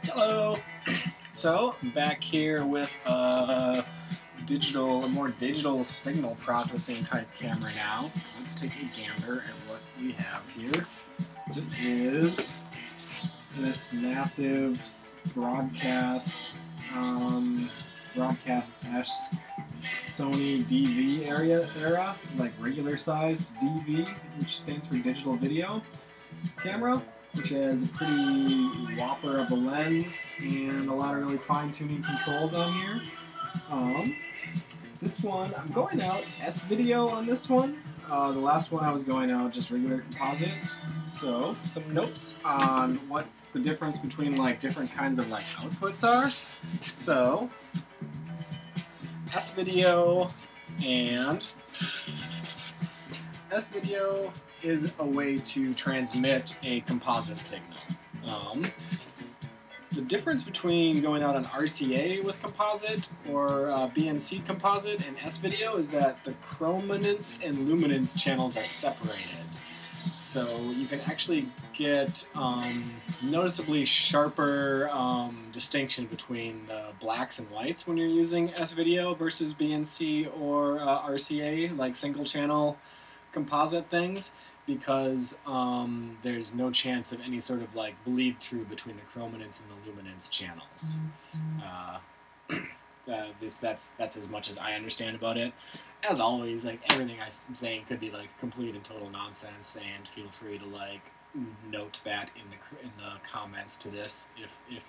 Hello! So, I'm back here with a more digital signal processing type camera now. Let's take a gander at what we have here. This is this massive broadcast-esque Sony DV era, like regular sized DV, which stands for digital video camera, which has a pretty whopper of a lens and a lot of really fine-tuning controls on here. This one, I'm going out S-video on this one. The last one I was going out just regular composite. So, some notes on what the difference between like different kinds of like outputs are. So, S-video is a way to transmit a composite signal. The difference between going out on RCA with composite or BNC composite and S-video is that the chrominance and luminance channels are separated. So you can actually get noticeably sharper distinction between the blacks and whites when you're using S-video versus BNC or RCA, like single channel composite things, because there's no chance of any sort of like bleed through between the chrominance and the luminance channels. That's as much as I understand about it. As always, like everything I'm saying could be like complete and total nonsense, and feel free to like note that in the comments to this if you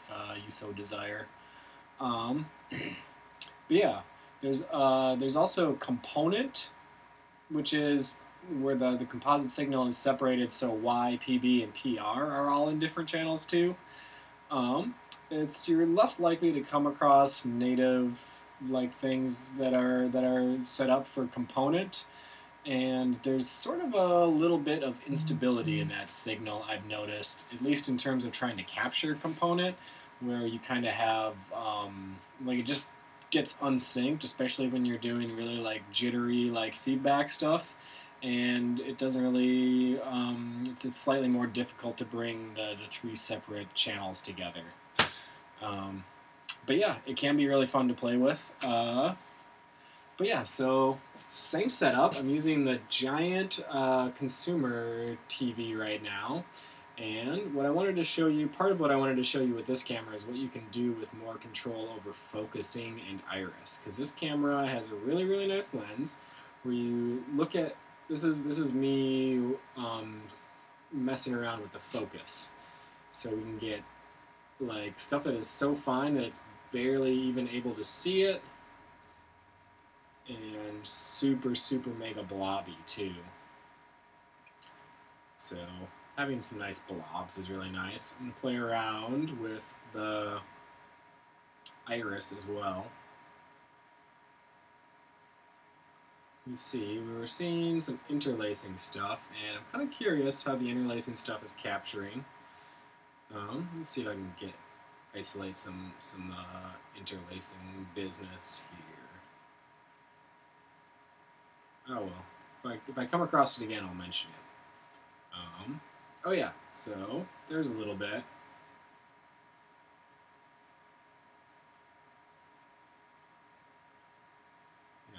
so desire. But yeah, there's also component, which is where the composite signal is separated, so Y, PB, and PR are all in different channels too. You're less likely to come across native like things that are set up for component, and there's sort of a little bit of instability in that signal, I've noticed, at least in terms of trying to capture component, where you kind of have like it just gets unsynced, especially when you're doing really like jittery like feedback stuff. And it doesn't really, it's slightly more difficult to bring the three separate channels together. But yeah, it can be really fun to play with. But yeah, so same setup. I'm using the giant consumer TV right now. And what I wanted to show you, part of what I wanted to show you with this camera is what you can do with more control over focusing and iris. Because this camera has a really, really nice lens where you look at, this is me messing around with the focus. So we can get like stuff that is so fine that it's barely even able to see it, and super, super mega blobby too. So having some nice blobs is really nice. I'm going to play around with the iris as well. You see, we were seeing some interlacing stuff, and I'm kind of curious how the interlacing stuff is capturing. Let me see if I can isolate some interlacing business here. Oh well, if I come across it again, I'll mention it. Oh yeah, so there's a little bit.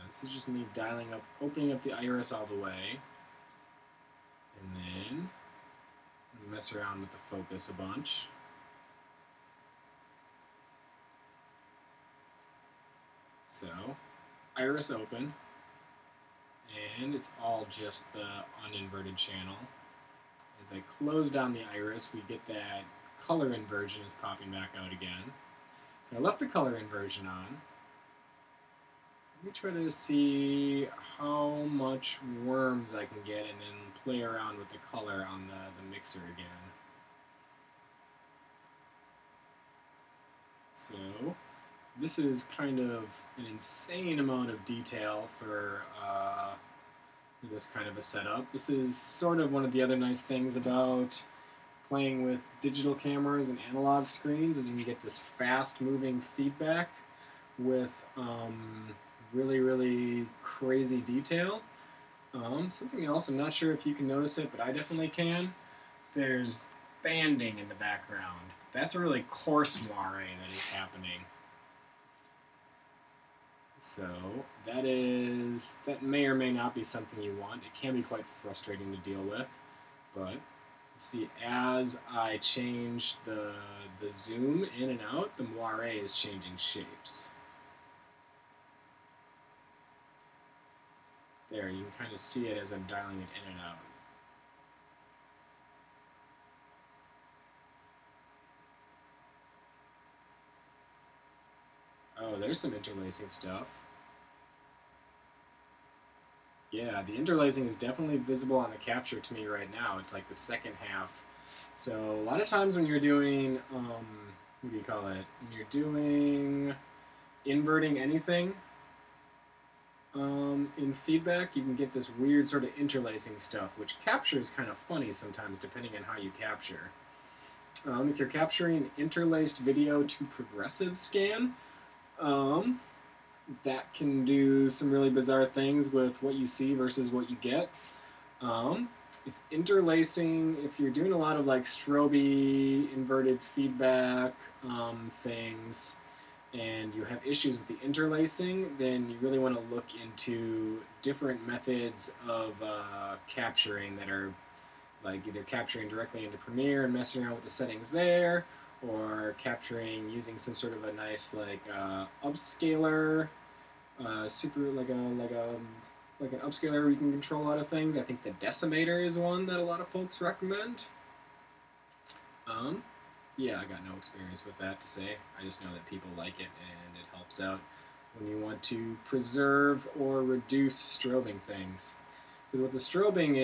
This is just me opening up the iris all the way, and then mess around with the focus a bunch. So, iris open, and it's all just the uninverted channel. As I close down the iris, we get that color inversion is popping back out again. So I left the color inversion on. Let me try to see how much worms I can get and then play around with the color on the mixer again. So this is kind of an insane amount of detail for this kind of a setup. This is sort of one of the other nice things about playing with digital cameras and analog screens, is you can get this fast moving feedback with really, really crazy detail. Something else, I'm not sure if you can notice it, but I definitely can. There's banding in the background. that's a really coarse moire that is happening. So that may or may not be something you want. It can be quite frustrating to deal with, but see, as I change the zoom in and out, the moire is changing shapes. There, you can kind of see it as I'm dialing it in and out. Oh, there's some interlacing stuff. Yeah, the interlacing is definitely visible on the capture to me right now. It's like the second half. So a lot of times when you're doing, what do you call it? When you're doing inverting anything in feedback, you can get this weird sort of interlacing stuff, which captures kind of funny sometimes depending on how you capture. If you're capturing interlaced video to progressive scan, that can do some really bizarre things with what you see versus what you get. If interlacing, if you're doing a lot of like strobe inverted feedback things, and you have issues with the interlacing, then you really want to look into different methods of capturing that are like either capturing directly into Premiere and messing around with the settings there, or capturing using some sort of a nice like upscaler, like an upscaler where you can control a lot of things. I think the decimator is one that a lot of folks recommend. Yeah, I got no experience with that to say. I just know that people like it and it helps out when you want to preserve or reduce strobing things. Because what the strobing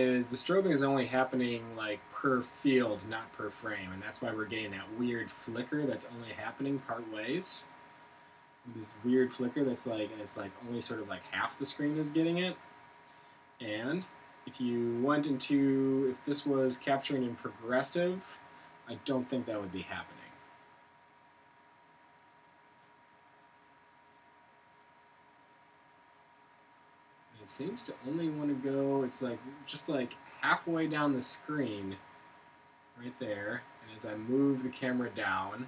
is only happening like per field, not per frame, and that's why we're getting that weird flicker that's only happening part ways. This weird flicker that's like, and it's like only sort of like half the screen is getting it. And if you went into, if this was capturing in progressive, I don't think that would be happening. And it seems to only want to go, it's like just like halfway down the screen, right there. And as I move the camera down,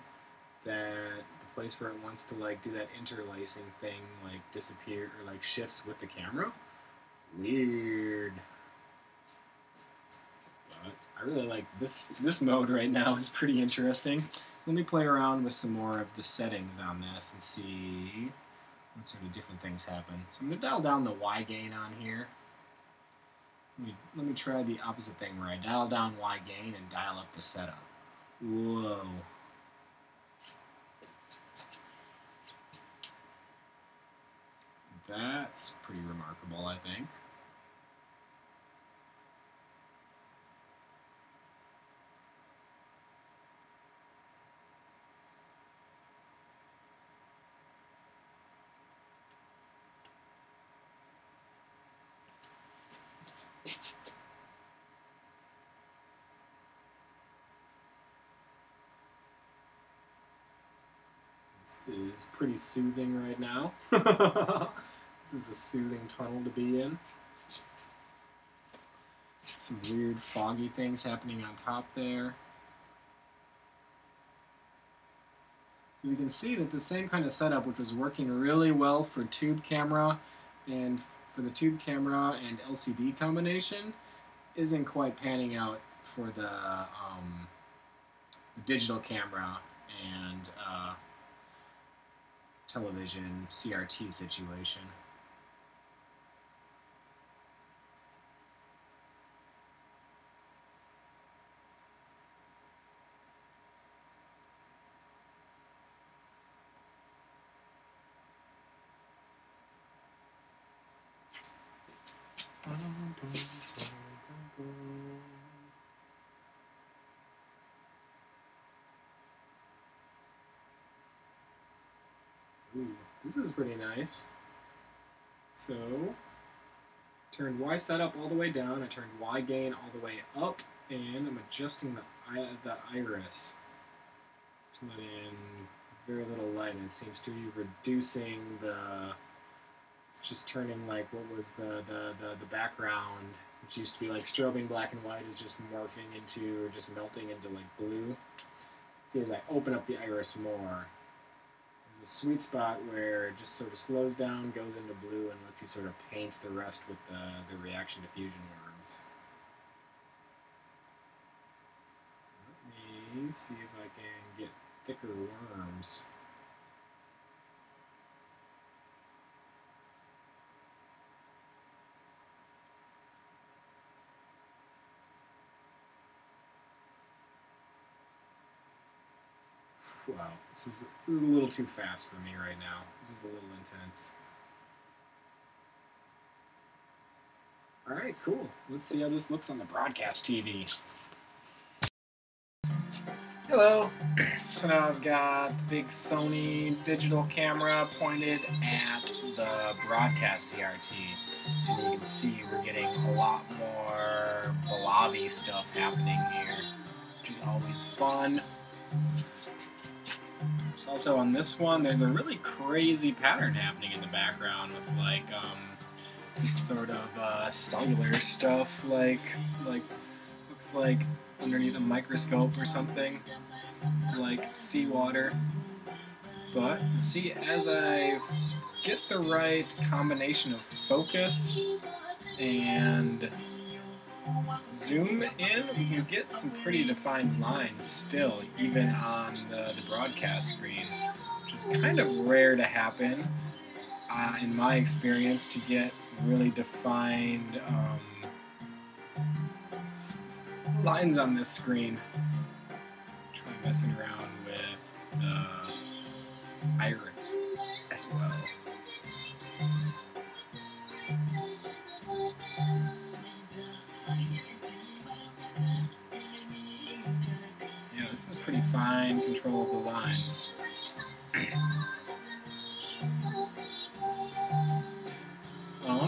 that the place where it wants to like do that interlacing thing like disappear or like shifts with the camera. Weird. But I really like this mode right now. Is pretty interesting. Let me play around with some more of the settings on this and see what sort of different things happen. So I'm going to dial down the Y gain on here. Let me try the opposite thing where I dial down Y gain and dial up the setup. Whoa. That's pretty remarkable, I think. This is pretty soothing right now. This is a soothing tunnel to be in. Some weird foggy things happening on top there. So you can see that the same kind of setup, which was working really well for tube camera and for the tube camera and LCD combination, isn't quite panning out for the digital camera and television CRT situation. Ooh, this is pretty nice. So, turned Y setup all the way down, I turned Y gain all the way up, and I'm adjusting the iris to let in very little light, and it seems to be reducing the, it's just turning like what was the background, which used to be like strobing black and white, is just morphing into, or just melting into like blue. See, as I open up the iris more, there's a sweet spot where it just sort of slows down, goes into blue, and lets you sort of paint the rest with the reaction diffusion worms. Let me see if I can get thicker worms. Wow, this is a little too fast for me right now. This is a little intense. Alright, cool. Let's see how this looks on the broadcast TV. Hello! So now I've got the big Sony digital camera pointed at the broadcast CRT. And you can see we're getting a lot more blobby stuff happening here, which is always fun. So also on this one, there's a really crazy pattern happening in the background with like this sort of cellular stuff, like looks like underneath a microscope or something, like seawater. But see, as I get the right combination of focus and zoom in, we can get some pretty defined lines still, even on the broadcast screen, which is kind of rare to happen in my experience, to get really defined lines on this screen. Try messing around with the iris as well. Yeah, this is pretty fine control of the lines.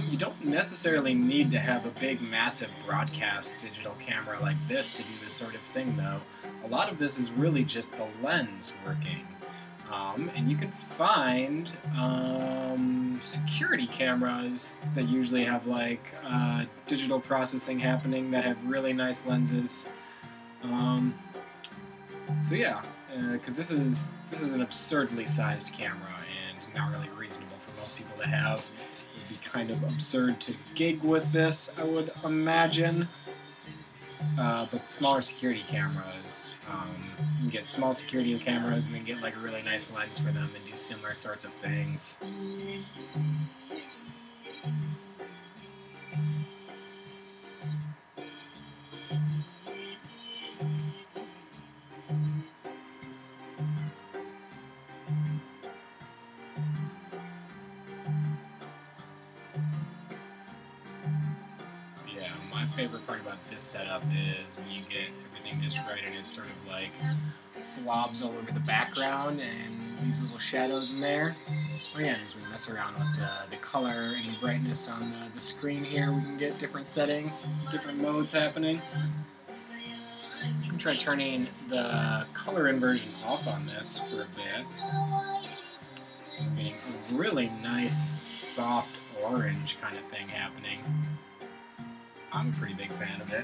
You don't necessarily need to have a big, massive broadcast digital camera like this to do this sort of thing, though. A lot of this is really just the lens working. And you can find security cameras that usually have like digital processing happening that have really nice lenses. So yeah, because this is an absurdly sized camera and not really reasonable for most people to have. It would be kind of absurd to gig with this, I would imagine. But smaller security cameras, you can get small security cameras and then get like a really nice lens for them and do similar sorts of things. My favorite part about this setup is when you get everything just right and it sort of like flobs all over the background and leaves little shadows in there. Oh yeah, and as we mess around with the color and brightness on the screen here, we can get different settings, different modes happening. I'm going to try turning the color inversion off on this for a bit. I'm getting a really nice soft orange kind of thing happening. I'm a pretty big fan of it.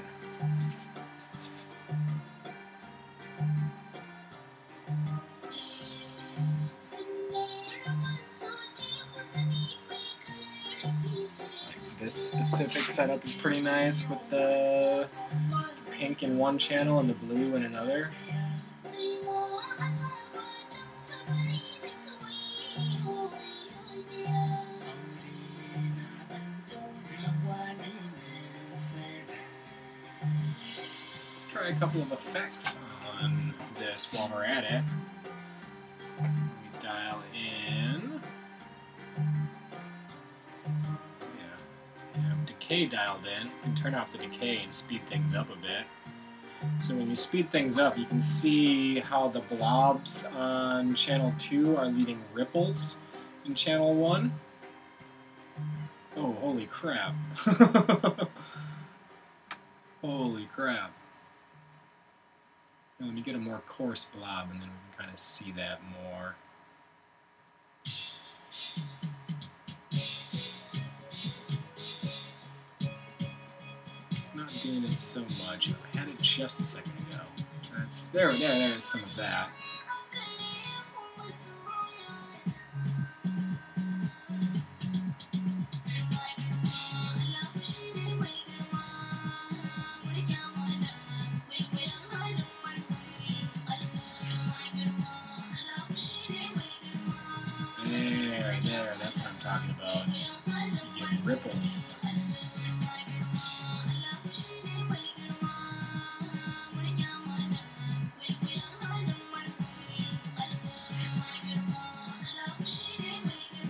This specific setup is pretty nice with the pink in one channel and the blue in another. Try a couple of effects on this while we're at it. We dial in. Yeah, decay dialed in. You can turn off the decay and speed things up a bit. So when you speed things up, you can see how the blobs on channel 2 are leaving ripples in channel 1. Oh, holy crap. Holy crap. Let me get a more coarse blob and then we can kind of see that more. It's not doing it so much. I had it just a second ago. that's there's some of that. There, that's what I'm talking about. You get ripples.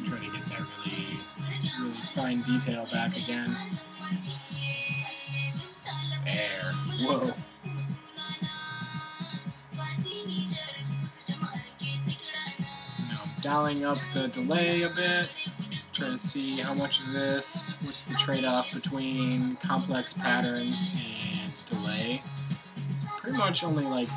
Try to get that really fine detail back again. There. Whoa. Now I'm dialing up the delay a bit. Trying to see how much of this, what's the trade-off between complex patterns and delay. Pretty much only like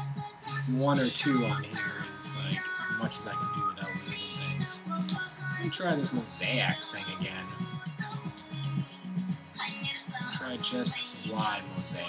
1 or 2 on here is like as much as I can do without losing things. Let me try this mosaic thing again. Try just wide mosaic.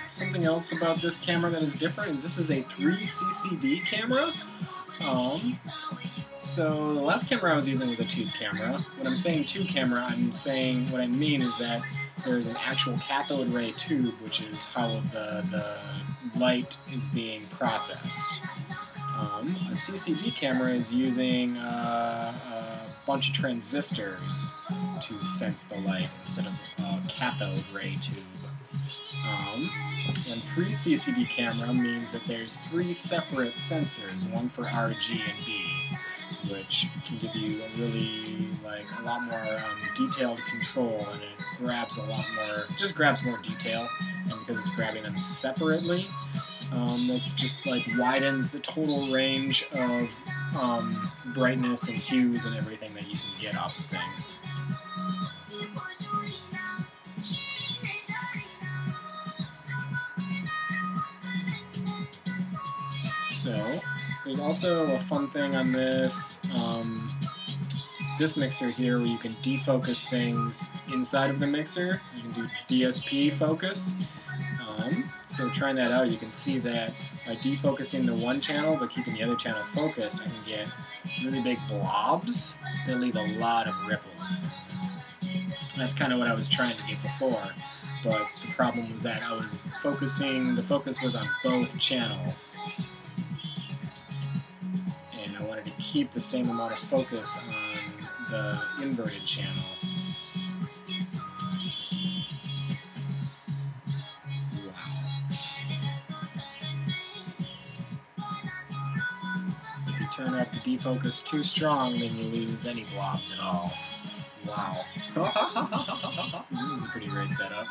Something else about this camera that is different is this is a 3CCD camera. So the last camera I was using was a tube camera. When I'm saying tube camera, what I mean is that there's an actual cathode ray tube, which is how the light is being processed. A CCD camera is using a bunch of transistors to sense the light instead of a cathode ray tube. And 3CCD camera means that there's 3 separate sensors, one for R, G, and B, which can give you a lot more detailed control, and it grabs just grabs more detail, and because it's grabbing them separately, that's just widens the total range of brightness and hues and everything that you can get off of things. So, there's also a fun thing on this mixer here where you can defocus things inside of the mixer. You can do DSP focus. So trying that out, you can see that by defocusing the one channel but keeping the other channel focused, I can get really big blobs that leave a lot of ripples. That's kind of what I was trying to get before, but the problem was that the focus was on both channels. I wanted to keep the same amount of focus on the inverted channel. If you turn up the defocus too strong, then you lose any blobs at all. Wow. This is a pretty great setup.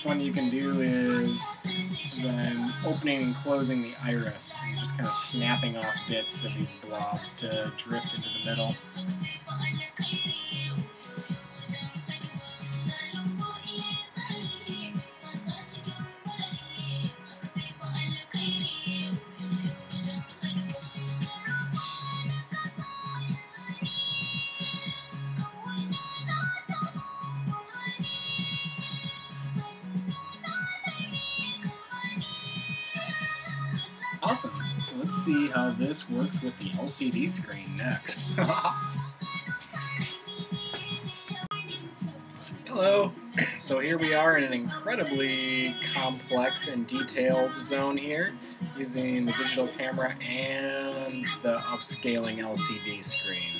Fun you can do is then opening and closing the iris, just kind of snapping off bits of these blobs to drift into the middle. Awesome. So let's see how this works with the LCD screen next. Hello. So here we are in an incredibly complex and detailed zone here, using the digital camera and the upscaling LCD screen.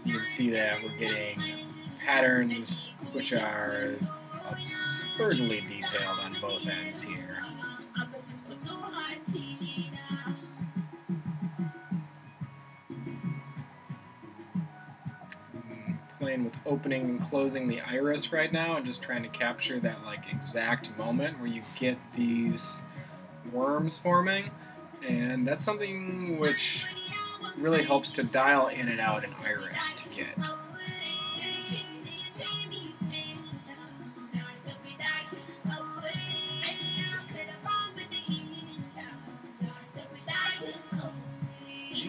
You can see that we're getting patterns which are a absurdly detailed on both ends here. Playing with opening and closing the iris right now and just trying to capture that like exact moment where you get these worms forming, and that's something which really helps to dial in and out an iris to get.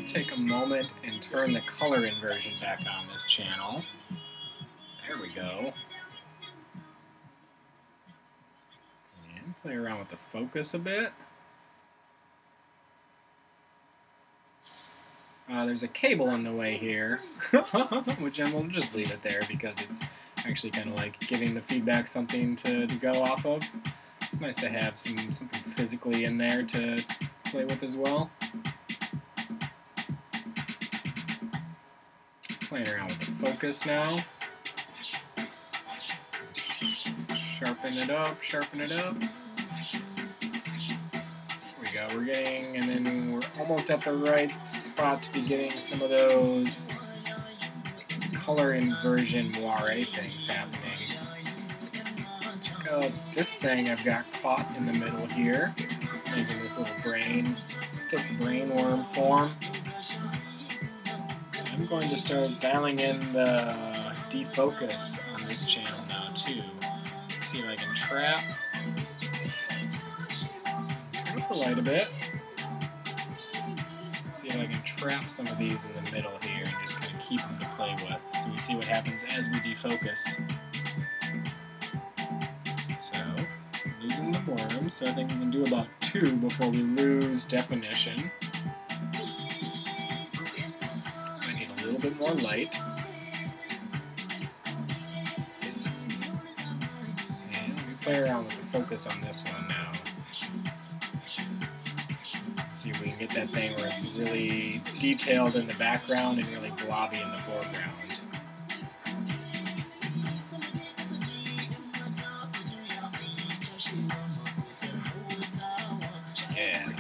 Take a moment and turn the color inversion back on this channel. There we go. And play around with the focus a bit. There's a cable in the way here, which I will just leave it there because it's actually kind of like giving the feedback something to go off of. It's nice to have something physically in there to play with as well. Playing around with the focus now. Sharpen it up, sharpen it up. There we go, we're getting, and then we're almost at the right spot to be getting some of those color inversion moire things happening. Check out this thing I've got caught in the middle here, making this little thick brain worm form. I'm going to start dialing in the defocus on this channel now too. See if I can trap. Turn up the light a bit. See if I can trap some of these in the middle here and just kind of keep them to play with. So we see what happens as we defocus. So, losing the worm, so I think we can do about 2 before we lose definition. A little bit more light. And we play around with the focus on this one now. See if we can get that thing where it's really detailed in the background and really blobby in the foreground. Yeah.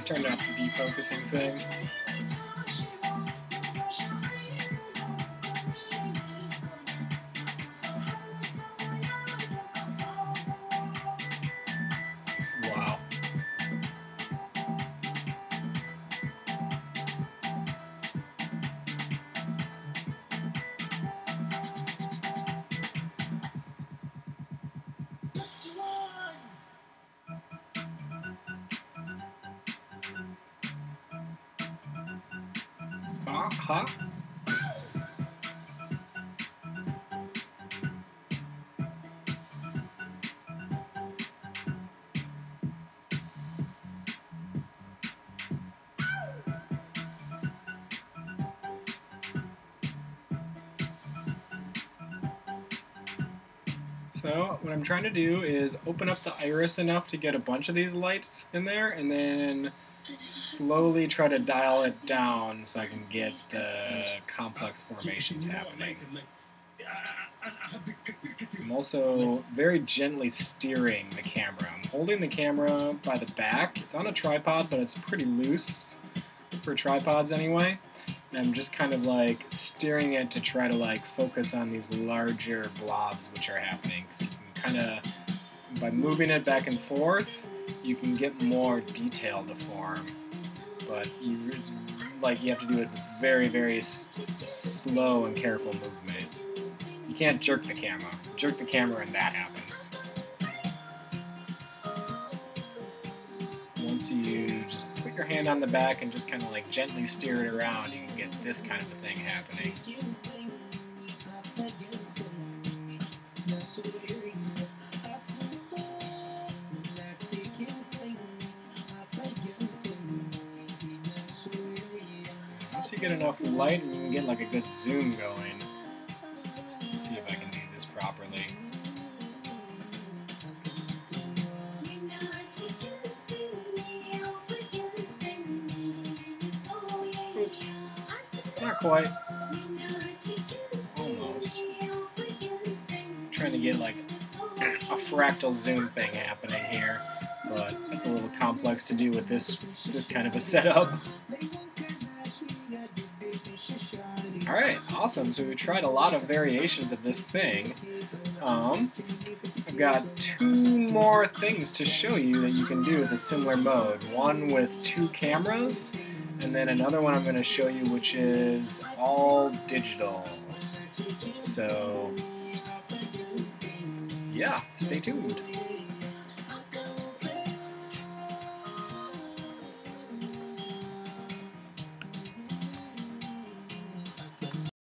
Turned off the defocusing thing. Wow. Ha. So what I'm trying to do is open up the iris enough to get a bunch of these lights in there, and then slowly try to dial it down so I can get the complex formations happening. I'm also very gently steering the camera. I'm holding the camera by the back. It's on a tripod, but it's pretty loose for tripods anyway. And I'm just kind of like steering it to try to like focus on these larger blobs which are happening. So you can kind of, by moving it back and forth, you can get more detail to form. But it's like you have to do it very, very slow and careful movement. You can't jerk the camera. Jerk the camera and that happens. Once you just put your hand on the back and just kind of like gently steer it around, you can get this kind of a thing happening. Once you get enough light, and you can get like a good zoom going. Let's see if I can do this properly. Oops. Not quite. Almost. I'm trying to get like a fractal zoom thing happening here, but it's a little complex to do with this kind of a setup. Alright, awesome. So we tried a lot of variations of this thing. I've got 2 more things to show you that you can do with a similar mode. One with 2 cameras, and then another one I'm going to show you which is all digital. So, yeah, stay tuned.